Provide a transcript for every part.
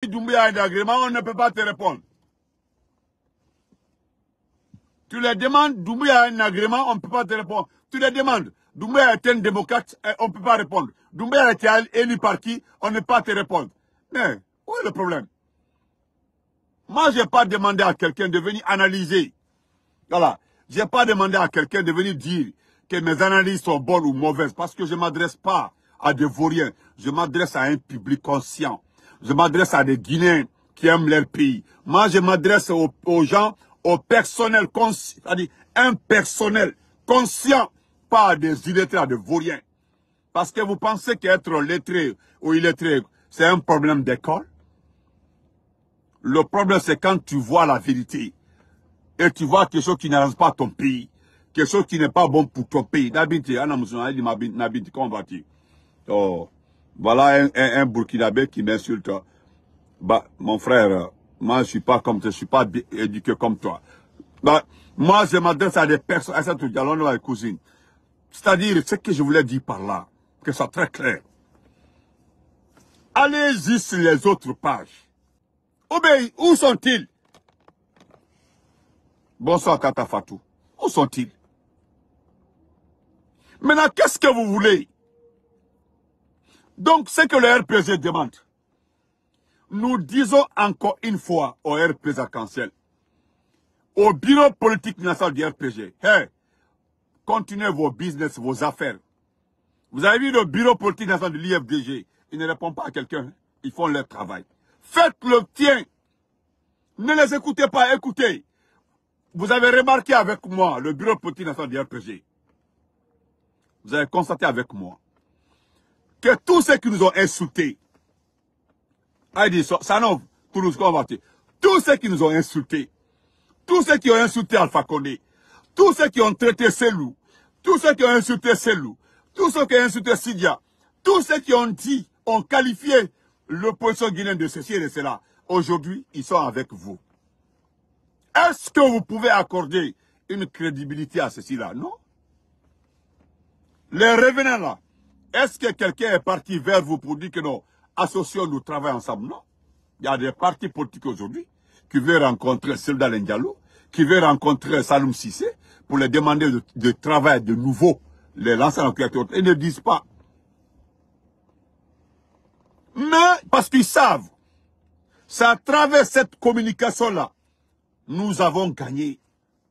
Doumbouya a un agrément, on ne peut pas te répondre. Tu les demandes, Doumbouya a un agrément, on ne peut pas te répondre. Tu les demandes, Doumbouya est un démocrate, on ne peut pas répondre. Doumbouya a été élu par qui, on ne peut pas te répondre. Mais, où est le problème? Moi, je n'ai pas demandé à quelqu'un de venir analyser. Voilà. Je n'ai pas demandé à quelqu'un de venir dire que mes analyses sont bonnes ou mauvaises, parce que je ne m'adresse pas à des vauriens. Je m'adresse à un public conscient. Je m'adresse à des Guinéens qui aiment leur pays. Moi, je m'adresse aux gens, au personnel conscient, c'est-à-dire un personnel conscient, pas à des illettrés, à des vauriens. Parce que vous pensez qu'être lettré ou illettré, c'est un problème d'école. Le problème, c'est quand tu vois la vérité et tu vois quelque chose qui n'arrange pas ton pays, quelque chose qui n'est pas bon pour ton pays. Oh, voilà un Burkinabé qui m'insulte. Bah, mon frère, moi, je suis pas comme toi, je suis pas éduqué comme toi. Bah, moi, je m'adresse à des personnes, à cette cousine. C'est-à-dire, ce que je voulais dire par là, que ça soit très clair. Allez-y sur les autres pages. Obéi, où sont-ils? Bonsoir Kata Fatou. Où sont-ils? Maintenant, qu'est-ce que vous voulez? Donc, ce que le RPG demande, nous disons encore une fois au RPG Arc-en-Ciel, au bureau politique national du RPG, hey, continuez vos business, vos affaires. Vous avez vu le bureau politique national de l'IFDG, ils ne répondent pas à quelqu'un, ils font leur travail. Faites le tien. Ne les écoutez pas, écoutez. Vous avez remarqué avec moi le bureau politique national du RPG. Vous avez constaté avec moi que tous ceux qui nous ont insultés, tous ceux qui nous ont insultés, tous ceux qui ont insulté Alpha Condé, tous ceux qui ont traité Selou, tous ceux qui ont insulté Selou, tous ceux qui ont insulté Sidia, tous ceux qui ont dit, ont qualifié l'opposition guinéenne de ceci et de cela, aujourd'hui, ils sont avec vous. Est-ce que vous pouvez accorder une crédibilité à ceci-là? Non. Les revenants là, est-ce que quelqu'un est parti vers vous pour dire que non, associons-nous, travaillons ensemble? Non. Il y a des partis politiques aujourd'hui qui veulent rencontrer Selda Diallo, qui veulent rencontrer Saloum Sissé pour les demander de travailler de nouveau, les lancer en créateur. Ils ne disent pas. Mais parce qu'ils savent, c'est à travers cette communication-là, nous avons gagné.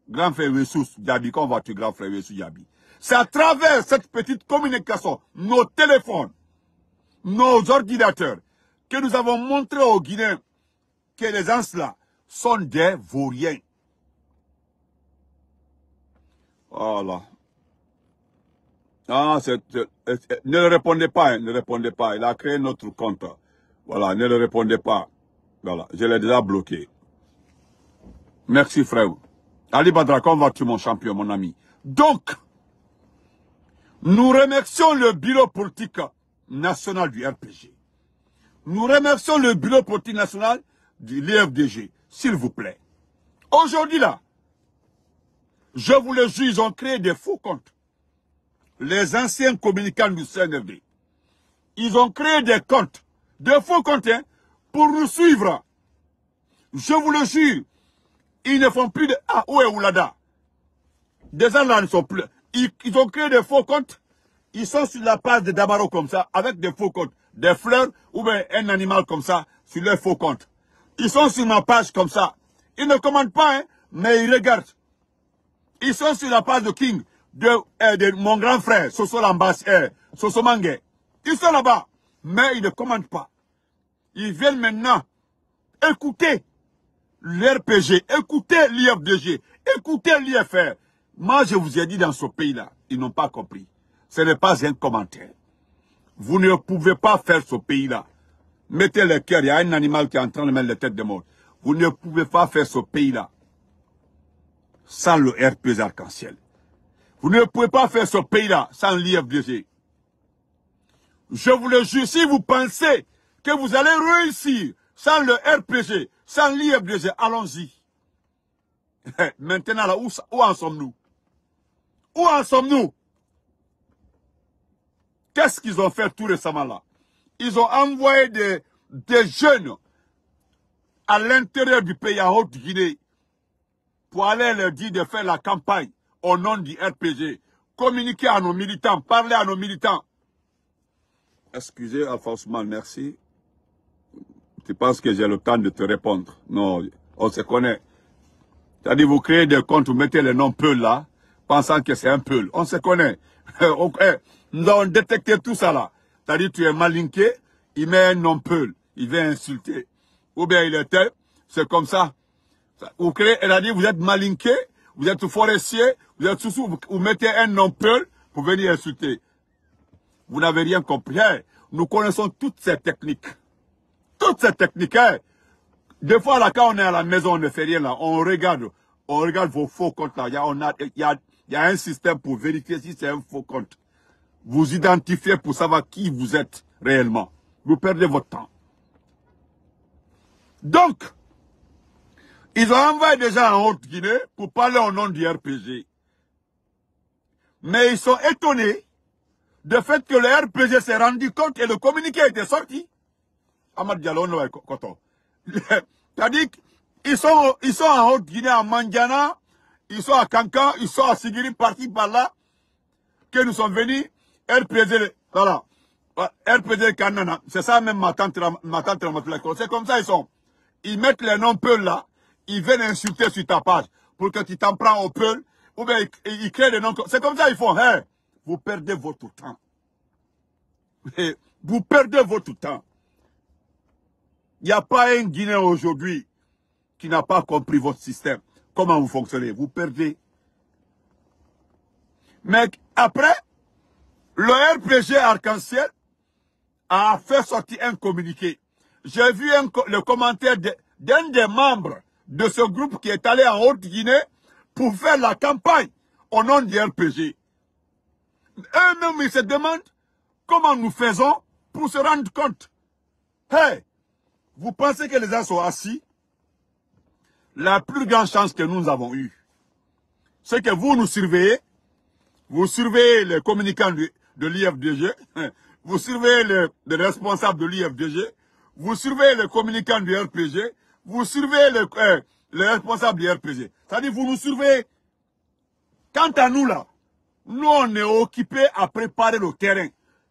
Grand frère Wessous Diaby, quand vas-tu, grand frère Wessous Diaby? C'est à travers cette petite communication, nos téléphones, nos ordinateurs, que nous avons montré aux Guinéens que les gens-là sont des vauriens. Voilà. Ah, ne le répondez pas, hein, ne répondez pas. Il a créé notre compte. Voilà, ne le répondez pas. Voilà, je l'ai déjà bloqué. Merci, frère. Ali Badra, comment vas-tu, mon champion, mon ami? Donc, nous remercions le bureau politique national du RPG. Nous remercions le bureau politique national de l'IFDG, s'il vous plaît. Aujourd'hui, là, je vous le jure, ils ont créé des faux comptes. Les anciens communicants du CNRD. Ils ont créé des comptes, des faux comptes, hein, pour nous suivre. Je vous le jure, ils ne font plus de... Ah, où est Oulada? Des gens là ne sont plus... Ils ont créé des faux comptes. Ils sont sur la page de Damaro comme ça, avec des faux comptes. Des fleurs ou bien un animal comme ça, sur leur faux compte. Ils sont sur ma page comme ça. Ils ne commandent pas, hein, mais ils regardent. Ils sont sur la page de King, de mon grand frère, Soso Lambas, Soso Mangé. Ils sont là-bas, mais ils ne commandent pas. Ils viennent maintenant écouter l'RPG, écouter l'IFDG, écouter l'IFR. Moi, je vous ai dit dans ce pays-là, ils n'ont pas compris. Ce n'est pas un commentaire. Vous ne pouvez pas faire ce pays-là. Mettez le cœur, il y a un animal qui est en train de mettre la tête de mort. Vous ne pouvez pas faire ce pays-là sans le RPG Arc-en-Ciel. Vous ne pouvez pas faire ce pays-là sans l'IFDG. Je vous le jure, si vous pensez que vous allez réussir sans le RPG, sans l'IFDG, allons-y. Maintenant, là, où en sommes-nous? Où en sommes-nous? Qu'est-ce qu'ils ont fait tout récemment là? Ils ont envoyé des jeunes à l'intérieur du pays, en Haute-Guinée, pour aller leur dire de faire la campagne au nom du RPG. Communiquer à nos militants, parler à nos militants. Excusez, Alphonse-Man, merci. Tu penses que j'ai le temps de te répondre? Non, on se connaît. C'est-à-dire, vous créez des comptes, vous mettez le nom Peul là, pensant que c'est un Peul. On se connaît. Nous avons détecté tout ça là. C'est-à-dire, tu es malinqué, il met un nom Peul, il vient insulter. Ou bien il est tel, c'est comme ça. Vous créez, elle a dit, vous êtes malinqué, vous êtes forestier, vous êtes sous, vous mettez un nom Peul pour venir insulter. Vous n'avez rien compris. Nous connaissons toutes ces techniques. Toutes ces techniques. Des fois, là, quand on est à la maison, on ne fait rien là. On regarde vos faux comptes là. Il y a un système pour vérifier si c'est un faux compte. Vous identifiez pour savoir qui vous êtes réellement. Vous perdez votre temps. Donc, ils ont envoyé des gens en Haute-Guinée pour parler au nom du RPG. Mais ils sont étonnés du fait que le RPG s'est rendu compte et le communiqué était sorti. Ahmad Diallo, c'est-à-dire qu'ils sont en Haute-Guinée, à Mandiana, ils sont à Kankan, ils sont à Sigiri, partis par là, que nous sommes venus, RPG, voilà, RPG Kanana, c'est ça même ma tante c'est comme ça ils sont. Ils mettent les noms Peul là, ils viennent insulter sur ta page, pour que tu t'en prends au Peul, ou bien ils créent des noms, c'est comme ça ils font, vous perdez votre temps. Vous perdez votre temps. Il n'y a pas un Guinéen aujourd'hui qui n'a pas compris votre système. Comment vous fonctionnez. Vous perdez. Mais après, le RPG Arc-en-Ciel a fait sortir un communiqué. J'ai vu le commentaire d'un des membres de ce groupe qui est allé en Haute-Guinée pour faire la campagne au nom du RPG. Eux-mêmes, ils se demandent comment nous faisons pour se rendre compte. Vous pensez que les gens sont assis? La plus grande chance que nous avons eue, c'est que vous nous surveillez, vous surveillez les communicants de l'IFDG, vous surveillez les responsables de l'IFDG, vous surveillez les communicants du RPG, vous surveillez les responsables du RPG. C'est-à-dire, vous nous surveillez. Quant à nous là, nous on est occupés à préparer le terrain.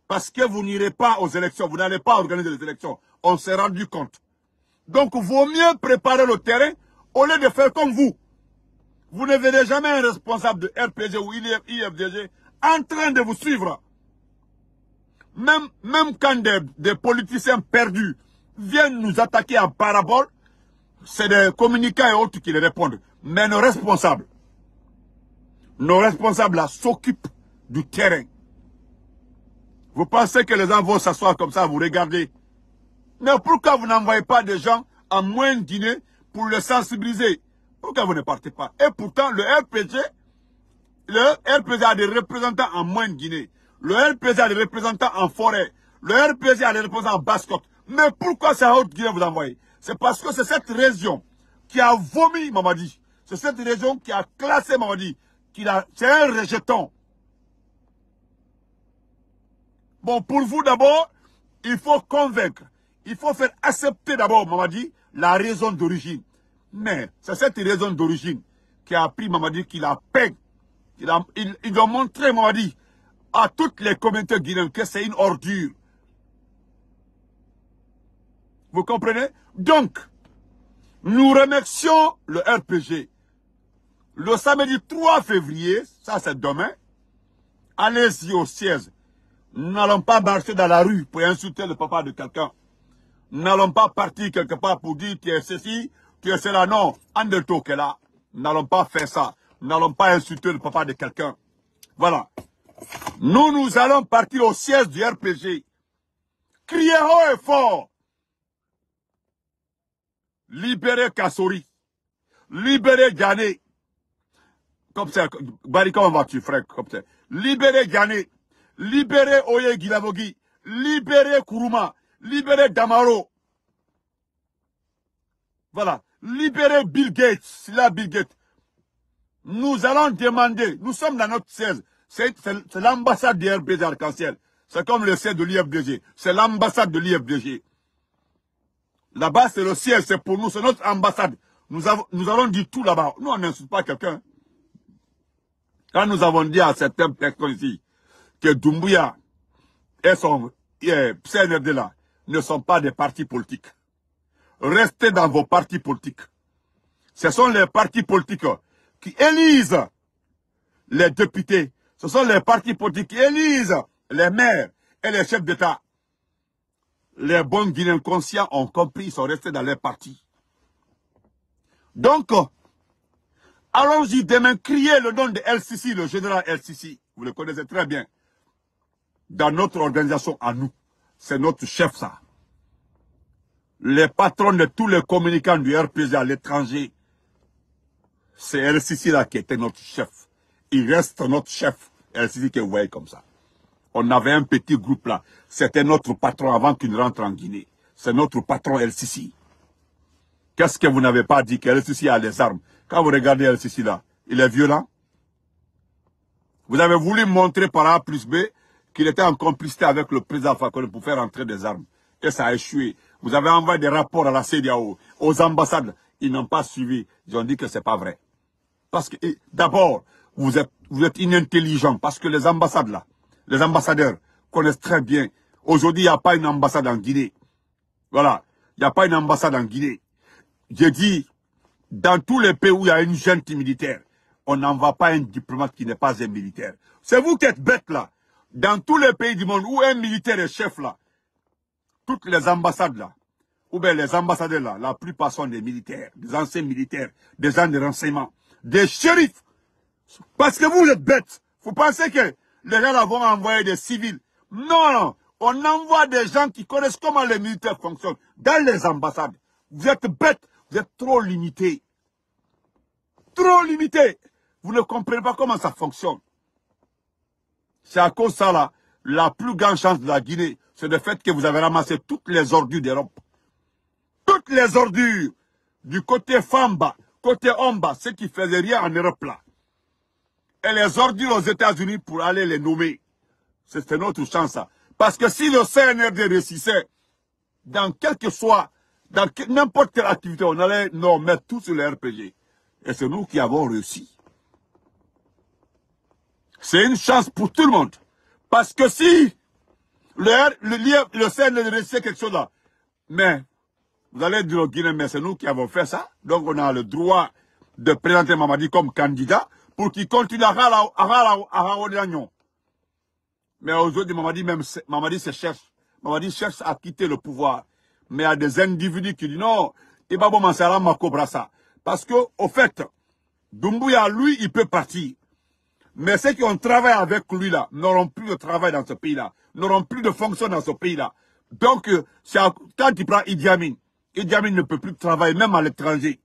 Parce que vous n'irez pas aux élections, vous n'allez pas organiser les élections. On s'est rendu compte. Donc, il vaut mieux préparer le terrain au lieu de faire comme vous. Vous ne verrez jamais un responsable de RPG ou IFDG en train de vous suivre. Même quand des politiciens perdus viennent nous attaquer en parabole, c'est des communicants et autres qui les répondent. Mais nos responsables là s'occupent du terrain. Vous pensez que les gens vont s'asseoir comme ça, vous regardez. Mais pourquoi vous n'envoyez pas des gens en Moyenne-Guinée pour les sensibiliser? Pourquoi vous ne partez pas? Et pourtant, le RPG a des représentants en Moyenne-Guinée. Le RPG a des représentants en forêt. Le RPG a des représentants en Basse-Côte. Mais pourquoi c'est en Haute-Guinée vous envoyez? C'est parce que c'est cette région qui a vomi Mamadi. C'est cette région qui a classé Mamadi. C'est un rejeton. Bon, pour vous d'abord, il faut convaincre. Il faut faire accepter d'abord, Mamadi, la raison d'origine. Mais c'est cette raison d'origine qui a pris Mamadi, qui l'a peint. Ils ont montré, Mamadi, à toutes les communautés guinéennes que c'est une ordure. Vous comprenez? Donc, nous remercions le RPG. Le samedi 3 février, ça c'est demain, allez-y au siège. Nous n'allons pas marcher dans la rue pour insulter le papa de quelqu'un. Nous n'allons pas partir quelque part pour dire tu es ceci, tu es cela. Non, Anderto qui est là. Nous n'allons pas faire ça. Nous n'allons pas insulter le papa de quelqu'un. Voilà. Nous allons partir au siège du RPG. Criez haut et fort. Libérez Kassori. Libérez Ghané. Comme ça, Barry, comment vas-tu, frère? Comme ça. Libérez Ghané. Libérez Oye Gilavogi. Libérez Kourouma. Libérez Damaro. Voilà. Libérez Bill Gates. C'est là Bill Gates. Nous allons demander. Nous sommes dans notre siège. C'est l'ambassade du RPG Arc-en-Ciel. C'est comme le siège de l'IFDG. C'est l'ambassade de l'IFDG. Là-bas, c'est le ciel, c'est pour nous, c'est notre ambassade. Nous allons dire tout là-bas. Nous, on n'insulte pas quelqu'un. Quand nous avons dit à certaines personnes ici que Doumbouya et son CNRD là ne sont pas des partis politiques. Restez dans vos partis politiques. Ce sont les partis politiques qui élisent les députés. Ce sont les partis politiques qui élisent les maires et les chefs d'État. Les bons Guinéens conscients ont compris, ils sont restés dans les partis. Donc, allons-y demain, crier le nom de LCC, le général LCC. Vous le connaissez très bien. Dans notre organisation à nous. C'est notre chef, ça. Les patrons de tous les communicants du RPG à l'étranger, c'est LCC là qui était notre chef. Il reste notre chef, LCC que vous voyez comme ça. On avait un petit groupe là. C'était notre patron avant qu'il rentre en Guinée. C'est notre patron LCC. Qu'est-ce que vous n'avez pas dit que LCC a les armes? Quand vous regardez LCC là, il est violent. Vous avez voulu montrer par A plus B qu'il était en complicité avec le président Fakonde pour faire entrer des armes. Et ça a échoué. Vous avez envoyé des rapports à la CEDEAO, aux ambassades. Ils n'ont pas suivi. Ils ont dit que c'est pas vrai. Parce que, d'abord, vous êtes inintelligent. Parce que les ambassades là, les ambassadeurs connaissent très bien. Aujourd'hui, il n'y a pas une ambassade en Guinée. Voilà. Il n'y a pas une ambassade en Guinée. J'ai dit, dans tous les pays où il y a une junte militaire, on n'envoie pas un diplomate qui n'est pas un militaire. C'est vous qui êtes bêtes là. Dans tous les pays du monde où un militaire est chef là, toutes les ambassades là, ou bien les ambassadeurs là, la plupart sont des militaires, des anciens militaires, des gens de renseignement, des shérifs. Parce que vous êtes bêtes. Vous pensez que les gens là vont envoyer des civils. Non, on envoie des gens qui connaissent comment les militaires fonctionnent dans les ambassades. Vous êtes bêtes, vous êtes trop limités. Trop limités. Vous ne comprenez pas comment ça fonctionne. C'est à cause de ça là, la plus grande chance de la Guinée, c'est le fait que vous avez ramassé toutes les ordures d'Europe. Toutes les ordures du côté Famba, côté Omba, ceux qui faisaient rien en Europe là. Et les ordures aux États-Unis pour aller les nommer. C'était notre chance ça. Parce que si le CNRD réussissait, dans quel que soit, dans n'importe quelle activité, on allait nous mettre tout sur le RPG. Et c'est nous qui avons réussi. C'est une chance pour tout le monde. Parce que si le CNRD réussissait quelque chose là, mais vous allez dire au Guinée, mais c'est nous qui avons fait ça. Donc on a le droit de présenter Mamadi comme candidat pour qu'il continue à Raoul l'agnon. Mais aujourd'hui, Mamadi se cherche. Mamadi cherche à quitter le pouvoir. Mais il y a des individus qui disent non, il va commencer à Makobrassa. Parce que, au fait, Doumbouya, lui, il peut partir. Mais ceux qui ont travaillé avec lui là, n'auront plus de travail dans ce pays-là, n'auront plus de fonction dans ce pays-là. Donc, quand il prend Idi Amin ne peut plus travailler même à l'étranger.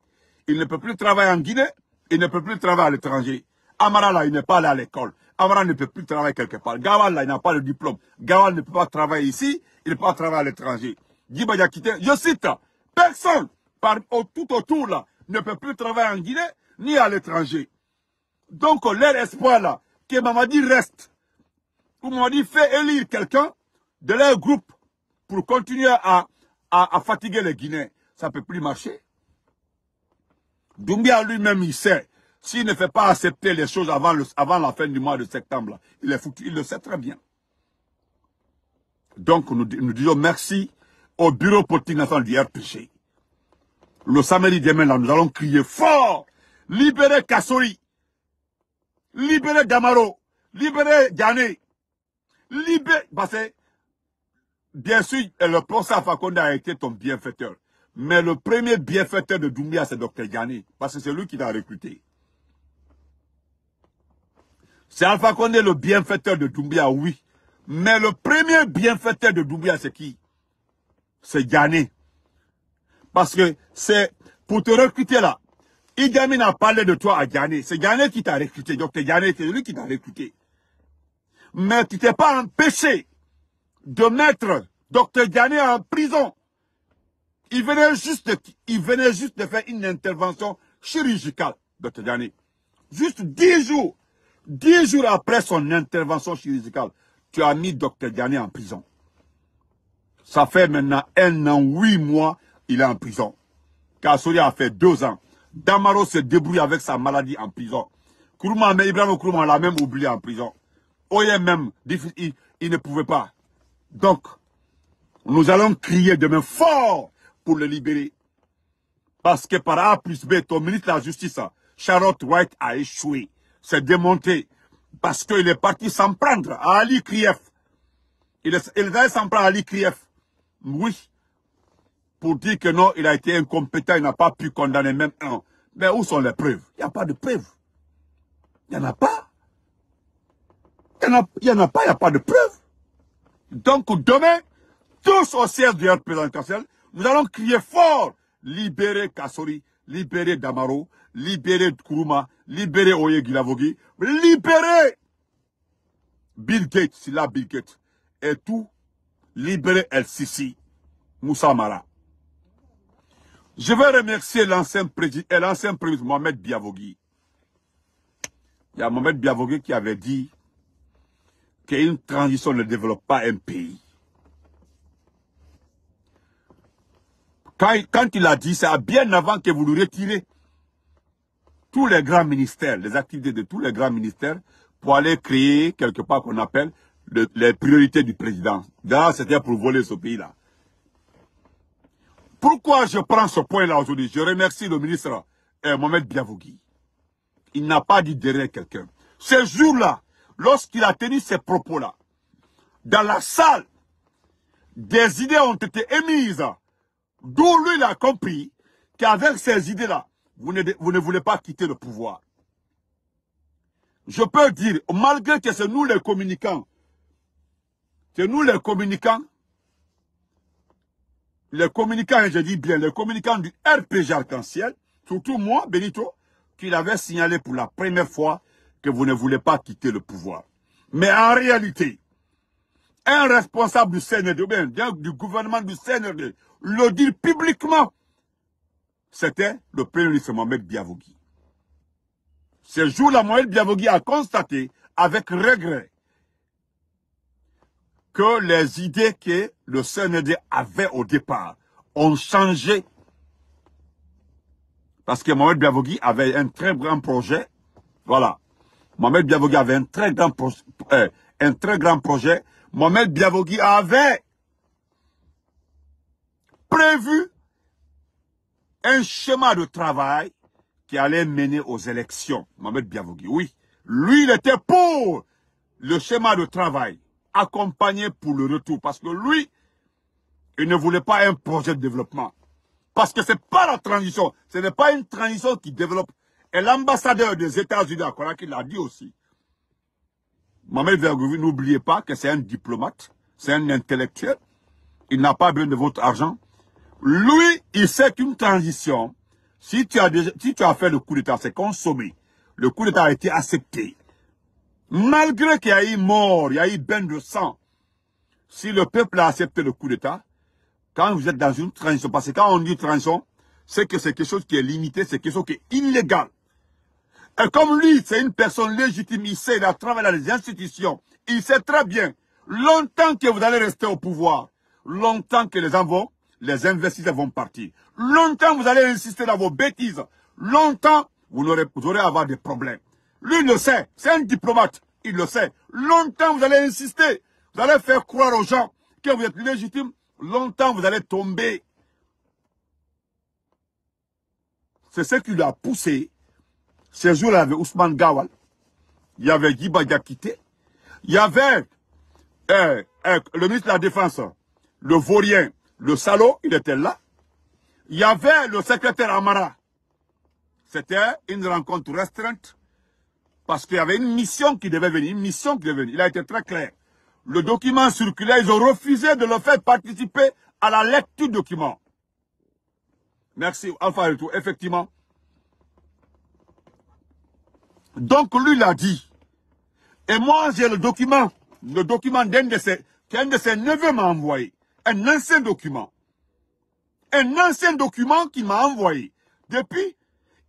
Il ne peut plus travailler en Guinée, il ne peut plus travailler à l'étranger. Amara là, il n'est pas allé à l'école. Amara ne peut plus travailler quelque part. Gawal là, il n'a pas le diplôme. Gawal ne peut pas travailler ici, il ne peut pas travailler à l'étranger. Djiba Diakité, je cite, personne tout autour là ne peut plus travailler en Guinée ni à l'étranger. Donc, leur espoir là, que Mamadi reste, ou Mamadi fait élire quelqu'un de leur groupe pour continuer à fatiguer les Guinéens, ça ne peut plus marcher. Doumbia lui-même, il sait, s'il ne fait pas accepter les choses avant la fin du mois de septembre, il est foutu, il le sait très bien. Donc, nous disons merci au bureau politique national du RPG. Le samedi demain, là, nous allons crier fort, libérer Kassori, libérer Damaro, libérer Diané, libérer, parce que, bien sûr, le professeur Fakonde a été ton bienfaiteur. Mais le premier bienfaiteur de Doumbia, c'est Dr Diané, parce que c'est lui qui t'a recruté. C'est Alpha Condé le bienfaiteur de Doumbia, oui. Mais le premier bienfaiteur de Doumbia, c'est qui? C'est Diané. Parce que c'est pour te recruter là. Idi Amin a parlé de toi à Diané. C'est Diané qui t'a recruté. Donc Diané, c'est lui qui t'a recruté. Mais tu t'es pas empêché de mettre Dr Diané en prison. Il venait juste de faire une intervention chirurgicale, Dr Diané. Juste 10 jours. 10 jours après son intervention chirurgicale, tu as mis Dr Diané en prison. Ça fait maintenant 1 an, 8 mois, il est en prison. Kassori a fait 2 ans. Damaro se débrouille avec sa maladie en prison. Kourouma, mais Ibrahim Kourouma l'a même oublié en prison. Oye même, il ne pouvait pas. Donc, nous allons crier demain fort pour le libérer. Parce que par A plus B, ton ministre de la Justice, Charlotte White, a échoué. C'est démonté. Parce qu'il est parti s'en prendre à Ali Krief. Il est allé s'en prendre à Ali Krief. Oui. Pour dire que non, il a été incompétent, il n'a pas pu condamner même un. Mais où sont les preuves? Il n'y a pas de preuves. Il n'y en a pas. Il n'y en a pas, il n'y a pas de preuves. Donc demain, tous au siège du présidentiel, nous allons crier fort. Libérer Kassori, libérer Damaro, libérer Kourouma, libérer Oye Guilavogui, libérer Bill Gates, c'est là Bill Gates, et tout, libérer El Sisi, Moussa Mara. Je veux remercier l'ancien président Mohamed Biavogui. Il y a Mohamed Biavogui qui avait dit qu'une transition ne développe pas un pays. Quand il a dit ça, bien avant que vous le retirez, tous les grands ministères, les activités de tous les grands ministères, pour aller créer quelque part qu'on appelle les priorités du président. D'ailleurs, c'était pour voler ce pays-là. Pourquoi je prends ce point-là aujourd'hui? Je remercie le ministre Mohamed Biavogui. Il n'a pas dit derrière quelqu'un. Ce jour-là, lorsqu'il a tenu ces propos-là, dans la salle, des idées ont été émises. D'où lui, il a compris qu'avec ces idées-là, vous ne voulez pas quitter le pouvoir. Je peux dire, malgré que c'est nous les communicants, et je dis bien, les communicants du RPG Arc-en-Ciel, surtout moi, Benito, qui l'avait signalé pour la première fois que vous ne voulez pas quitter le pouvoir. Mais en réalité, un responsable du CNRD, du gouvernement du CNRD, le dire publiquement, c'était le premier ministre Mohamed Biavogui. Ce jour-là, Mohamed Biavogui a constaté, avec regret, que les idées que le CNRD avait au départ ont changé. Parce que Mohamed Biavogui avait un très grand projet. Voilà. Mohamed Biavogui avait un très grand projet. Mohamed Biavogui avait prévu un schéma de travail qui allait mener aux élections. Mohamed Biavogui, oui. Lui, il était pour le schéma de travail, accompagné pour le retour. Parce que lui, il ne voulait pas un projet de développement. Parce que ce n'est pas la transition. Ce n'est pas une transition qui développe. Et l'ambassadeur des États-Unis à Conakry l'a dit aussi. Mohamed Biavogui, n'oubliez pas que c'est un diplomate, c'est un intellectuel. Il n'a pas besoin de votre argent. Lui, il sait qu'une transition, si tu as fait le coup d'État, c'est consommé. Le coup d'État a été accepté. Malgré qu'il y a eu mort, il y a eu bain de sang. Si le peuple a accepté le coup d'État, quand vous êtes dans une transition, parce que quand on dit transition, c'est que c'est quelque chose qui est limité, c'est quelque chose qui est illégal. Et comme lui, c'est une personne légitime, il sait, il a travaillé dans les institutions, il sait très bien, longtemps que vous allez rester au pouvoir, longtemps que les investisseurs vont partir, longtemps vous allez insister dans vos bêtises, longtemps vous aurez à avoir des problèmes. Lui il le sait, c'est un diplomate, il le sait. Longtemps vous allez insister, vous allez faire croire aux gens que vous êtes légitime, longtemps vous allez tomber. C'est ce qui lui a poussé. Ces jours-là, il y avait Ousmane Gawal, il y avait Guiba Diakité, il y avait le ministre de la Défense, le Vaurien, le salaud, il était là. Il y avait le secrétaire Amara. C'était une rencontre restreinte parce qu'il y avait une mission qui devait venir, Il a été très clair. Le document circulaire, ils ont refusé de le faire participer à la lecture du document. Merci, Alpha et tout, effectivement. Donc, lui l'a dit. Et moi, j'ai le document d'un de ses neveux m'a envoyé. Un ancien document. Un ancien document qu'il m'a envoyé. Depuis,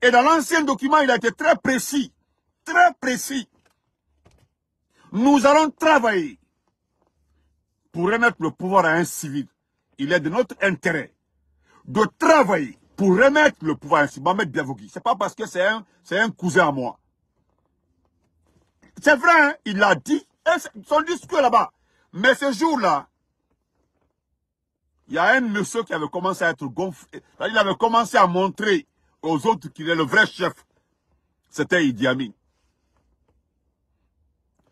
et dans l'ancien document, il a été très précis. Très précis. Nous allons travailler pour remettre le pouvoir à un civil. Il est de notre intérêt. de travailler pour remettre le pouvoir ainsi. Mohamed Biavogui. C'est pas parce que c'est un cousin à moi. C'est vrai, hein, il l'a dit. Son discours là-bas. Mais ce jour-là, il y a un monsieur qui avait commencé à être gonflé. Il avait commencé à montrer aux autres qu'il est le vrai chef. C'était Idi Amin.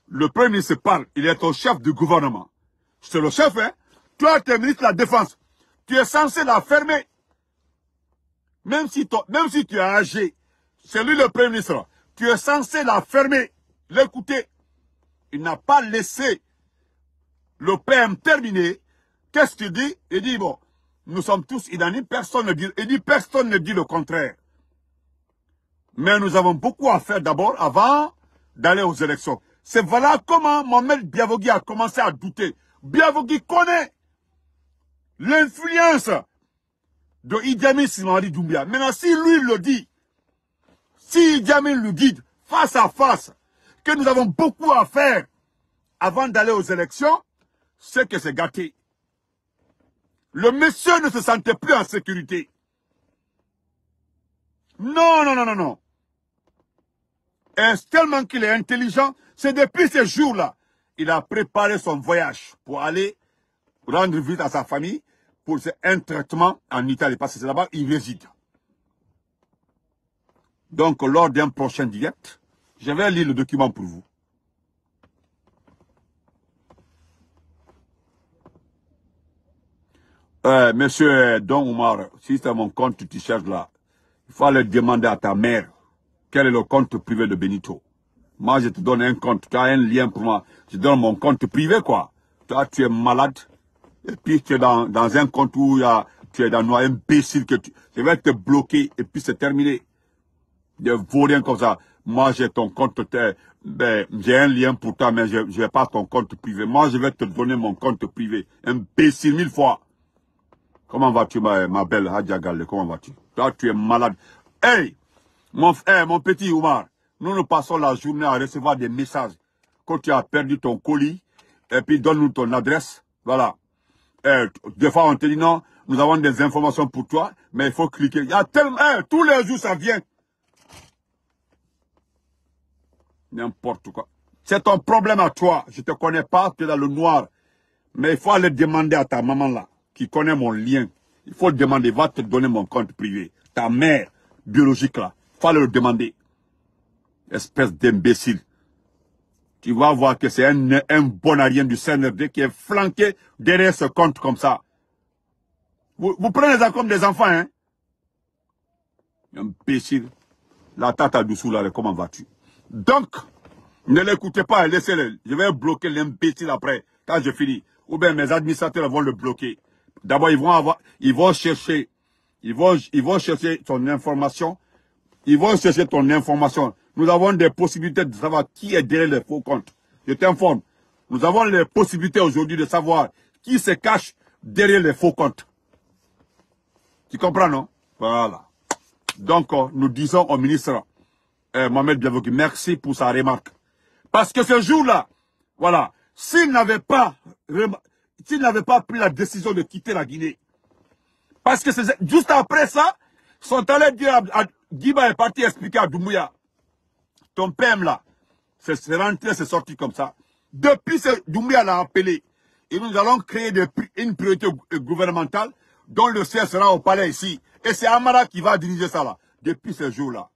Le Premier ministre parle, il est ton chef du gouvernement. C'est le chef, hein. Toi, tu es ministre de la Défense. Tu es censé la fermer. Même si tu es âgé, c'est lui le Premier ministre. Tu es censé la fermer. L'écouter. Il n'a pas laissé le PM terminer. Qu'est-ce qu'il dit? Il dit, bon, nous sommes tous unanimes, personne ne dit, personne ne dit le contraire. Mais nous avons beaucoup à faire d'abord avant d'aller aux élections. C'est voilà comment Mohamed Biavogui a commencé à douter. Biavogui connaît l'influence de Idi Amin sur Mamadi Doumbouya. Maintenant, si lui le dit, si Idi Amin le guide face à face, que nous avons beaucoup à faire avant d'aller aux élections, c'est que c'est gâté. Le monsieur ne se sentait plus en sécurité. Non, non, non, non, non. Et tellement qu'il est intelligent, c'est depuis ce jour-là, il a préparé son voyage pour aller rendre visite à sa famille pour un traitement en Italie, parce que c'est là-bas qu'il réside. Donc, lors d'un prochain direct, je vais lire le document pour vous. Monsieur Don Omar, si c'est mon compte que tu cherches là, il faut aller demander à ta mère quel est le compte privé de Benito. Moi, je te donne un compte, tu as un lien pour moi. Je te donne mon compte privé, quoi. Toi, tu es malade. Et puis, tu es dans un compte où tu es dans un imbécile que je vais te bloquer et puis c'est terminé. Je ne vaux rien comme ça. Moi, j'ai ton compte, j'ai un lien pour toi, mais je ne vais pas ton compte privé. Moi, je vais te donner mon compte privé. Imbécile, 1000 fois. Comment vas-tu, ma belle Hadja Galle? Comment vas-tu? Toi, tu es malade. Hey, mon petit Oumar, nous passons la journée à recevoir des messages. Quand tu as perdu ton colis, et puis donne-nous ton adresse. Voilà. Des fois, on te dit non, nous avons des informations pour toi, mais il faut cliquer. Il y a tellement, tous les jours, ça vient. N'importe quoi. C'est ton problème à toi. Je ne te connais pas, tu es dans le noir. Mais il faut aller demander à ta maman là, qui connaît mon lien. Il faut le demander, va te donner mon compte privé. Ta mère biologique là, il faut le demander. Espèce d'imbécile. Tu vas voir que c'est un bonarien du CNRD qui est flanqué derrière ce compte comme ça. Vous prenez ça comme des enfants, hein? Imbécile. La tata dessous là, comment vas-tu? Donc, ne l'écoutez pas, laissez-le. Je vais bloquer l'imbécile après, quand je finis. Ou bien mes administrateurs vont le bloquer. D'abord, ils vont chercher ton information. Ils vont chercher ton information. Nous avons des possibilités de savoir qui est derrière les faux comptes. Je t'informe. Nous avons les possibilités aujourd'hui de savoir qui se cache derrière les faux comptes. Tu comprends, non? Voilà. Donc, nous disons au ministre Mohamed Biavogui, merci pour sa remarque. Parce que ce jour-là, voilà, s'il n'avait pas pris la décision de quitter la Guinée, parce que c'est juste après ça, sont allés dire Guiba est parti expliquer à Doumbouya, ton PM là, c'est rentré, c'est sorti comme ça. Depuis ce Doumbouya l'a appelé, et nous allons créer une priorité gouvernementale dont le siège sera au palais ici. Et c'est Amara qui va diriger ça là. Depuis ce jour-là,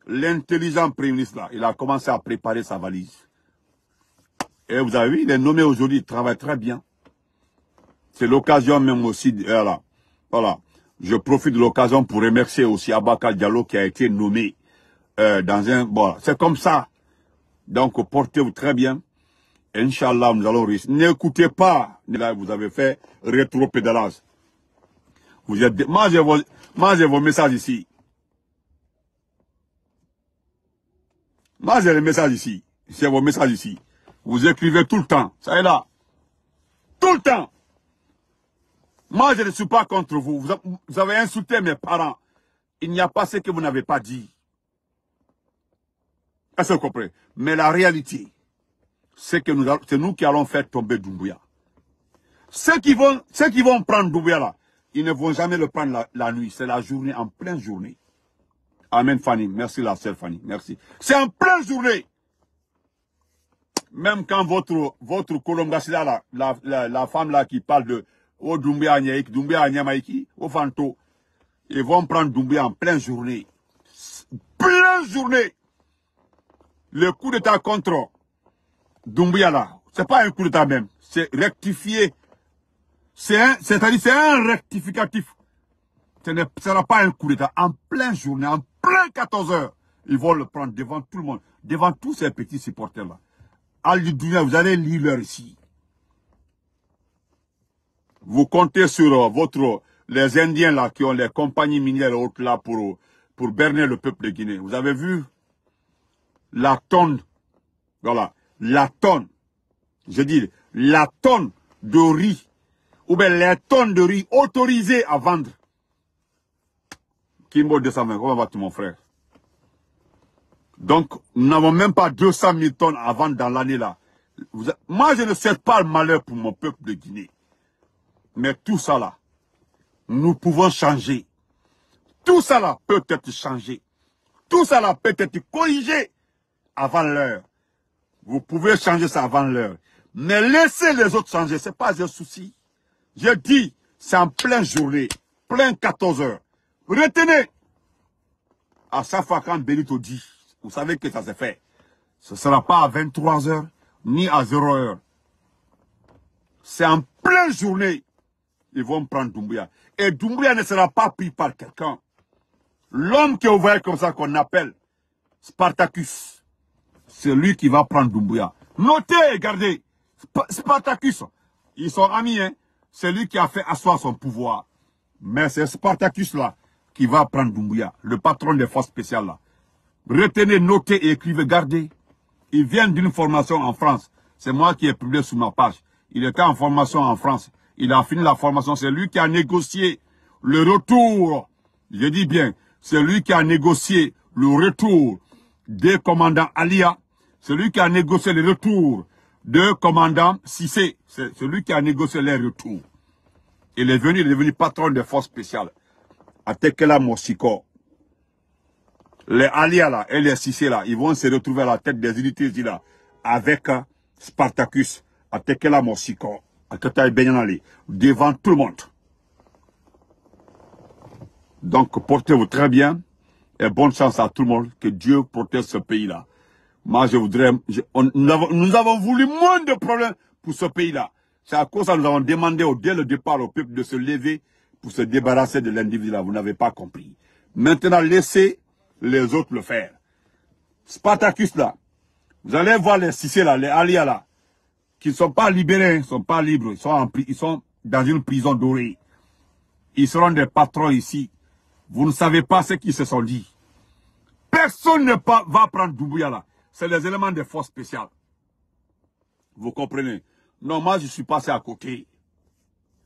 l'intelligent Premier ministre là, il a commencé à préparer sa valise. Et vous avez vu, il est nommé aujourd'hui, il travaille très bien. C'est l'occasion même aussi, voilà. Je profite de l'occasion pour remercier aussi Abaka Diallo qui a été nommé dans un... Bon, c'est comme ça. Donc, portez-vous très bien. Inch'Allah, nous allons réussir. N'écoutez pas. Là, vous avez fait rétro-pédalage. Vous êtes... Moi, j'ai vos messages ici. Moi, j'ai les messages ici. J'ai vos messages ici. Vous écrivez tout le temps. Ça est là. Tout le temps. Moi, je ne suis pas contre vous. Vous avez insulté mes parents. Il n'y a pas ce que vous n'avez pas dit. Est-ce que vous comprenez? Mais la réalité, c'est que c'est nous qui allons faire tomber Doumbouya. Ceux qui vont prendre Doumbouya là, ils ne vont jamais le prendre la nuit. C'est la journée, en pleine journée. Amen, Fanny. Merci, la sœur Fanny. Merci. C'est en pleine journée. Même quand votre Kolongasila, la femme là qui parle de Doumbia Nyamaiki, au Fanto, ils vont prendre Doumbia en pleine journée. Pleine journée. Le coup d'état contre Doumbia là, c'est pas un coup d'état même, c'est rectifié. C'est-à-dire c'est un rectificatif. Ce ne sera pas un coup d'état. En pleine journée, en plein 14 heures, ils vont le prendre devant tout le monde, devant tous ces petits supporters là. Ali Dounia, vous allez lire leur ici. Vous comptez sur les Indiens là qui ont les compagnies minières hautes là pour berner le peuple de Guinée. Vous avez vu la tonne, voilà, la tonne, je dis la tonne de riz, ou bien les tonnes de riz autorisées à vendre. Kimbo 220, comment vas-tu mon frère? Donc, nous n'avons même pas 200 000 tonnes à vendre dans l'année là. Moi, je ne souhaite pas le malheur pour mon peuple de Guinée. Mais tout ça là, nous pouvons changer. Tout ça là peut être changé. Tout ça là peut être corrigé avant l'heure. Vous pouvez changer ça avant l'heure. Mais laissez les autres changer, ce n'est pas un souci. Je dis, c'est en pleine journée, plein 14 heures. Retenez, à chaque fois quand Benito dit, vous savez que ça s'est fait. Ce ne sera pas à 23 heures, ni à 0 heure. C'est en pleine journée. Ils vont prendre Doumbouya. Et Doumbouya ne sera pas pris par quelqu'un. L'homme que vous voyez comme ça qu'on appelle Spartacus, c'est lui qui va prendre Doumbouya. Notez, regardez, Spartacus, ils sont amis, hein. C'est lui qui a fait asseoir son pouvoir. Mais c'est Spartacus là qui va prendre Doumbouya, le patron des forces spéciales là. Retenez, notez et écrivez, gardez. Il vient d'une formation en France. C'est moi qui ai publié sur ma page. Il était en formation en France. Il a fini la formation. C'est lui qui a négocié le retour. Je dis bien, c'est lui qui a négocié le retour des commandants Alia. C'est lui qui a négocié le retour de commandant Sissé. C'est celui qui a négocié les retours. Il est devenu patron des forces spéciales. À Tekela Mossiko. Les Alia là et les Sissé là, ils vont se retrouver à la tête des unités là avec Spartacus à Tekela Mossiko, à Kataï Benyanali, devant tout le monde. Donc portez-vous très bien et bonne chance à tout le monde. Que Dieu protège ce pays-là. Moi je voudrais, nous avons voulu moins de problèmes pour ce pays-là. C'est à cause de ça que nous avons demandé dès le départ au peuple de se lever pour se débarrasser de l'individu là. Vous n'avez pas compris. Maintenant laissez les autres le faire. Spartacus là, vous allez voir les Sissé là, les Alia là, qui ne sont pas libérés, ils ne sont pas libres, ils sont dans une prison dorée. Ils seront des patrons ici. Vous ne savez pas ce qu'ils se sont dit. Personne ne va prendre Doumbouya là. C'est les éléments des forces spéciales. Vous comprenez? Non, moi je suis passé à côté.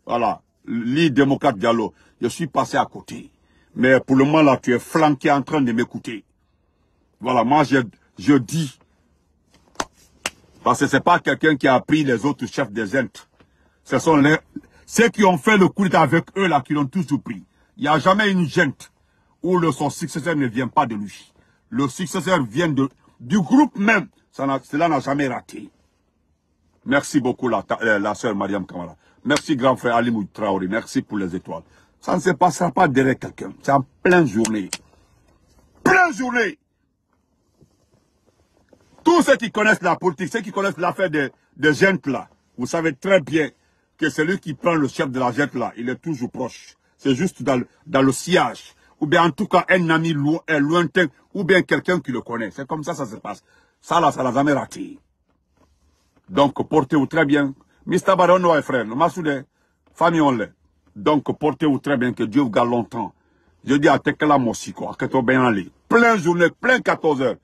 Voilà. L'île démocrate Diallo, je suis passé à côté. Mais pour le moment là, tu es flanqué en train de m'écouter. Voilà, moi je dis. Parce que ce n'est pas quelqu'un qui a pris les autres chefs des Indes. Ce sont ceux qui ont fait le coup d'état avec eux là, qui l'ont toujours pris. Il n'y a jamais une gente où son successeur ne vient pas de lui. Le successeur vient du groupe même. Cela n'a jamais raté. Merci beaucoup la sœur Mariam Kamara. Merci grand frère Ali Traoré. Merci pour les étoiles. Ça ne se passera pas derrière quelqu'un. C'est en pleine journée. Pleine journée. Tous ceux qui connaissent la politique, ceux qui connaissent l'affaire des gentes là, vous savez très bien que celui qui prend le chef de la gente là, il est toujours proche. C'est juste dans le sillage. Ou bien en tout cas un ami lointain, ou bien quelqu'un qui le connaît. C'est comme ça se passe. Ça là, ça n'a jamais raté. Donc portez-vous très bien. Mr. Barono et frère, Massoudé, famille on l'est. Donc portez-vous très bien, que Dieu vous garde longtemps. Je dis à Tekela Mossiko, à Keto Benali, plein journée, plein 14 heures.